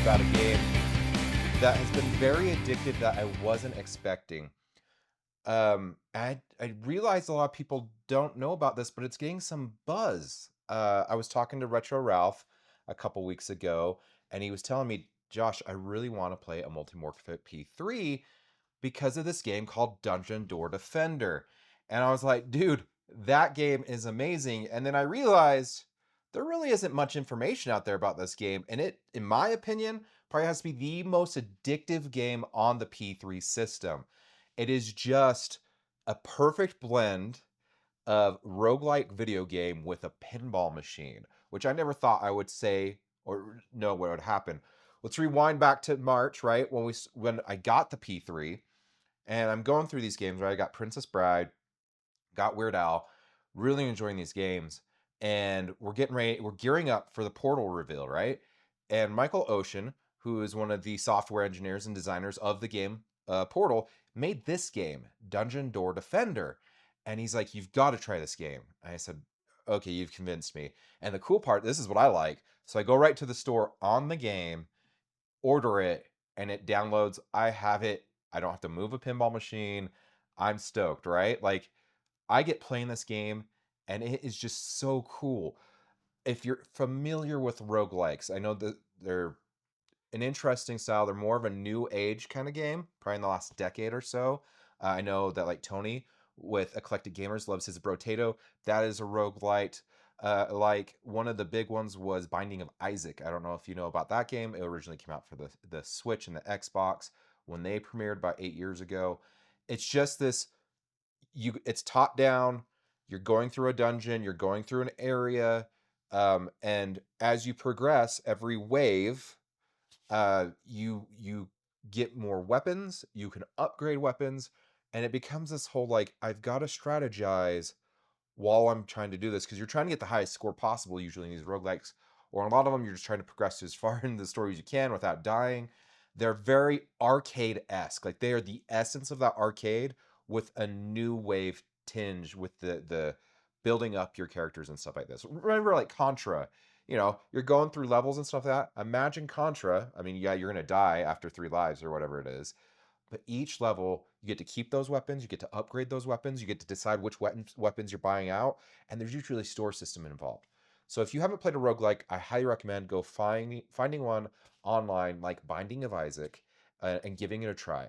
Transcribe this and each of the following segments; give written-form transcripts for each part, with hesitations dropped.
about a game that has been very addictive that I wasn't expecting. I realized a lot of people don't know about this, but it's getting some buzz. I was talking to Retro Ralph a couple weeks ago, and he was telling me, Josh, I really want to play a Multimorphic P3 because of this game called Dungeon Door Defender. And I was like, dude, that game is amazing. And then I realized there really isn't much information out there about this game. And it, in my opinion, probably has to be the most addictive game on the P3 system. It is just a perfect blend of roguelike video game with a pinball machine, which I never thought I would say or know what would happen. Let's rewind back to March, right? When I got the P3, and I'm going through these games, right? I got Princess Bride, got Weird Al, really enjoying these games. And we're getting ready, we're gearing up for the Portal reveal, right? And Michael Ocean, who is one of the software engineers and designers of the game Portal, made this game, Dungeon Door Defender. And he's like, you've got to try this game. And I said, okay, you've convinced me. And the cool part, this is what I like. So I go right to the store on the game, order it, and it downloads. I have it. I don't have to move a pinball machine. I'm stoked, right? Like, I get playing this game, and it is just so cool. If you're familiar with roguelikes, I know that they're an interesting style. They're more of a new age kind of game, probably in the last decade or so. I know that like Tony with Eclectic Gamers loves his Brotato. That is a roguelite. Like one of the big ones was Binding of Isaac. I don't know if you know about that game. It originally came out for the Switch and the Xbox when they premiered about 8 years ago. It's just this it's top down. You're going through a dungeon, you're going through an area, and as you progress, every wave, you get more weapons, you can upgrade weapons, and it becomes this whole like I've got to strategize while I'm trying to do this because you're trying to get the highest score possible usually in these roguelikes, or a lot of them you're just trying to progress as far in the story as you can without dying. They're very arcade-esque. Like they are the essence of that arcade with a new wave tinge with the building up your characters and stuff like this. Remember like Contra, you're going through levels and stuff like that. Imagine Contra. I mean, yeah, you're gonna die after 3 lives or whatever it is. But each level, you get to keep those weapons, you get to upgrade those weapons, you get to decide which weapons you're buying out, and there's usually a store system involved. So if you haven't played a roguelike, I highly recommend go finding one online like Binding of Isaac and giving it a try.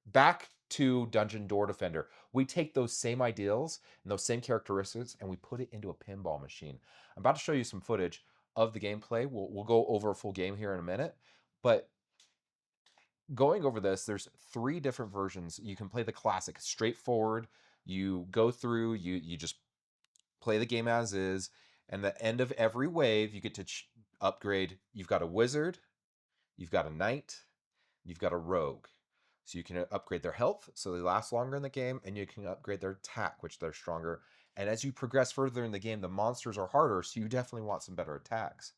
Back to Dungeon Door Defender. We take those same ideals and those same characteristics and we put it into a pinball machine. I'm about to show you some footage of the gameplay. We'll go over a full game here in a minute, but going over this, there's 3 different versions. You can play the classic, straightforward. You go through, you just play the game as is, and the end of every wave, you get to upgrade. You've got a wizard, you've got a knight, you've got a rogue. So you can upgrade their health, so they last longer in the game, and you can upgrade their attack, which they're stronger. And as you progress further in the game, the monsters are harder, so you definitely want some better attacks.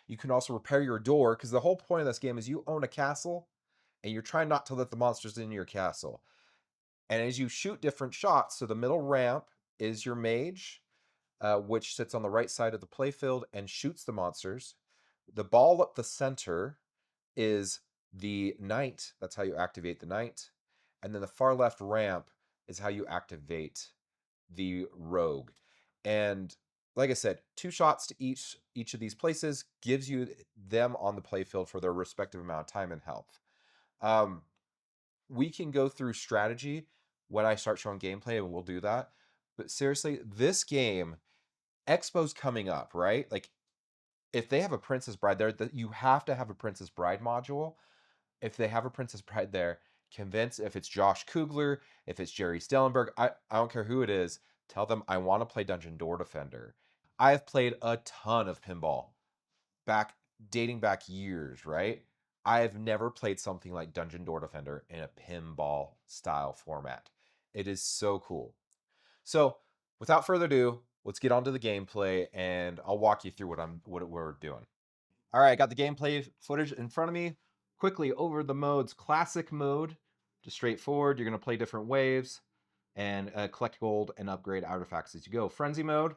You can also repair your door, because the whole point of this game is you own a castle, and you're trying not to let the monsters into your castle. And as you shoot different shots, so the middle ramp is your mage, which sits on the right side of the playfield and shoots the monsters. The ball up the center is the knight. That's how you activate the knight. And then the far left ramp is how you activate the rogue. And like I said, 2 shots to each of these places gives you them on the playfield for their respective amount of time and health. We can go through strategy when I start showing gameplay, and we'll do that. But seriously, this game, Expo's coming up, right? Like, if they have a Princess Bride there, you have to have a Princess Bride module. If they have a Princess Bride there, convince if it's Josh Kugler, if it's Jerry Stellenberg, I don't care who it is, tell them I want to play Dungeon Door Defender. I have played a ton of pinball, dating back years, right? I have never played something like Dungeon Door Defender in a pinball style format. It is so cool. So, without further ado, let's get on to the gameplay and I'll walk you through what we're doing. All right, I got the gameplay footage in front of me. Quickly over the modes. Classic mode, just straightforward. You're going to play different waves and collect gold and upgrade artifacts as you go. Frenzy mode,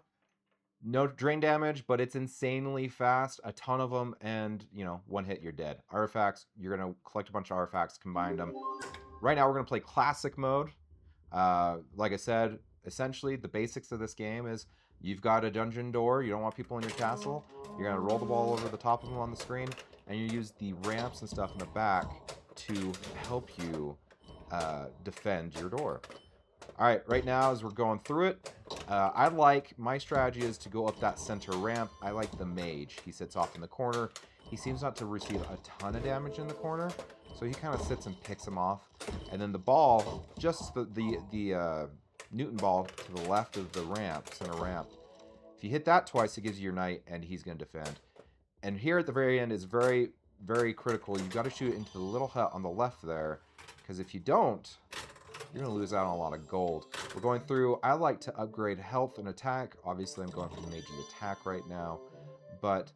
No drain damage, but it's insanely fast. A ton of them, and one hit, you're dead. Artifacts, you're gonna collect a bunch of artifacts, combine them. Right now, we're gonna play classic mode. Like I said, essentially the basics of this game is you've got a dungeon door. You don't want people in your castle. You're gonna roll the ball over the top of them on the screen, and you use the ramps and stuff in the back to help you defend your door. All right, right now as we're going through it, my strategy is to go up that center ramp. I like the mage. He sits off in the corner. He seems not to receive a ton of damage in the corner, so he kind of sits and picks him off. And then the ball, just the Newton ball to the left of the ramp, center ramp. If you hit that twice, it gives you your knight, and he's going to defend. And here at the very end is very, very critical. You've got to shoot into the little hut on the left there, because if you don't, you're going to lose out on a lot of gold. We're going through. I like to upgrade health and attack. Obviously, I'm going for the mage's attack right now. But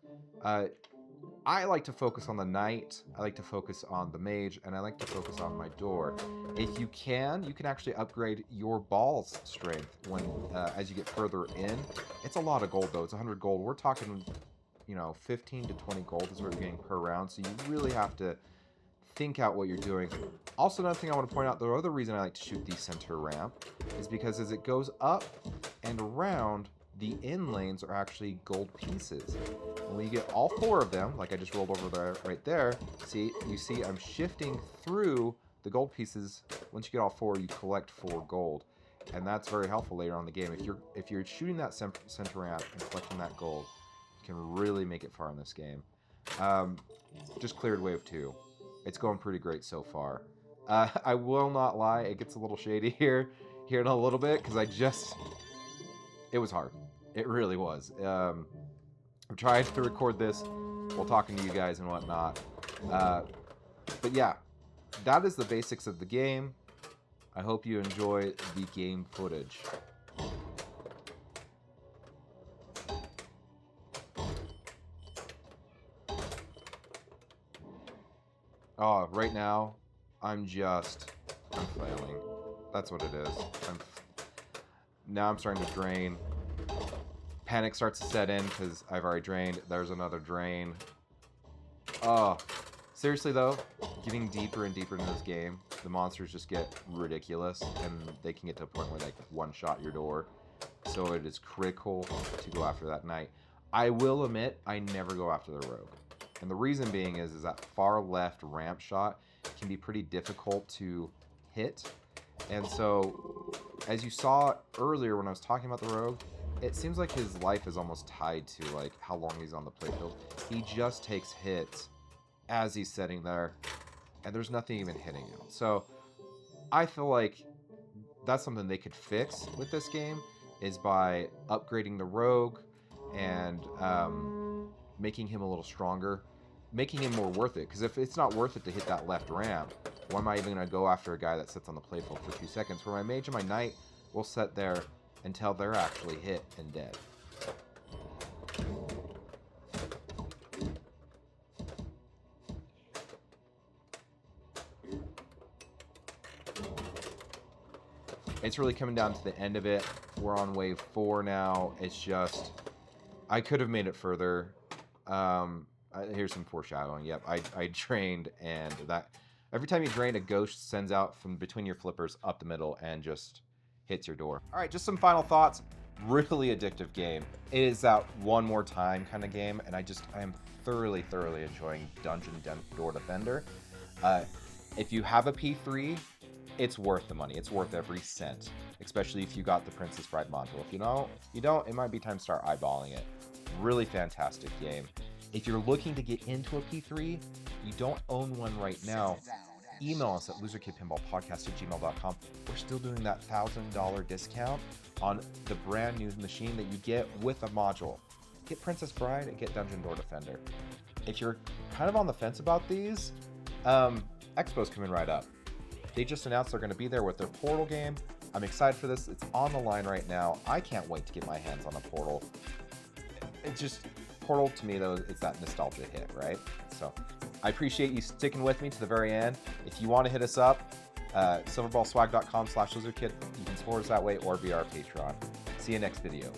I like to focus on the knight. I like to focus on the mage. And I like to focus on my door. If you can actually upgrade your ball's strength as you get further in. It's a lot of gold, though. It's 100 gold. We're talking, 15 to 20 gold is what you're getting per round. So you really have to think out what you're doing. Also, another thing I want to point out, the other reason I like to shoot the center ramp is because as it goes up and around, the in lanes are actually gold pieces. And when you get all 4 of them, like I just rolled over there, right there, you see I'm shifting through the gold pieces. Once you get all 4, you collect 4 gold. And that's very helpful later on in the game. If you're shooting that center ramp and collecting that gold, you can really make it far in this game. Just cleared wave 2. It's going pretty great so far. I will not lie, it gets a little shady here in a little bit, because it was hard. It really was. I'm trying to record this while talking to you guys and whatnot. But yeah, that is the basics of the game. I hope you enjoy the game footage. Oh, right now, I'm flailing. That's what it is. Now I'm starting to drain. Panic starts to set in because I've already drained. There's another drain. Oh, seriously though, getting deeper and deeper into this game, the monsters just get ridiculous, and they can get to a point where they can one-shot your door. So it is critical to go after that knight. I will admit, I never go after the rogue. And the reason being is that far left ramp shot can be pretty difficult to hit. And so, as you saw earlier when I was talking about the rogue, it seems like his life is almost tied to like how long he's on the playfield. He just takes hits as he's sitting there, and there's nothing even hitting him. So I feel like that's something they could fix with this game, is by upgrading the rogue and making him a little stronger, making him more worth it. Because if it's not worth it to hit that left ramp, why am I even going to go after a guy that sits on the playfield for 2 seconds, where my mage and my knight will sit there until they're actually hit and dead. It's really coming down to the end of it. We're on wave 4 now. It's just, I could have made it further. Here's some foreshadowing. Yep, I drained, and that every time you drain, a ghost sends out from between your flippers up the middle and just hits your door. All right, just some final thoughts. Really addictive game. It is that one more time kind of game, and I am thoroughly enjoying Dungeon Door Defender. If you have a P3, it's worth the money. It's worth every cent, especially if you got the Princess Bride module. If you don't, it might be time to start eyeballing it. Really fantastic game. If you're looking to get into a P3, you don't own one right now, email us at loserkidpinballpodcast@gmail.com. We're still doing that $1,000 discount on the brand new machine that you get with a module. Get Princess Bride and get Dungeon Door Defender. If you're kind of on the fence about these, Expo's coming right up. They just announced they're going to be there with their Portal game. I'm excited for this. It's on the line right now. I can't wait to get my hands on a Portal. Portal to me, though, it's that nostalgia hit, right? So I appreciate you sticking with me to the very end. If you want to hit us up, silverballswag.com/loserkid. You can support us that way or via our Patreon. See you next video.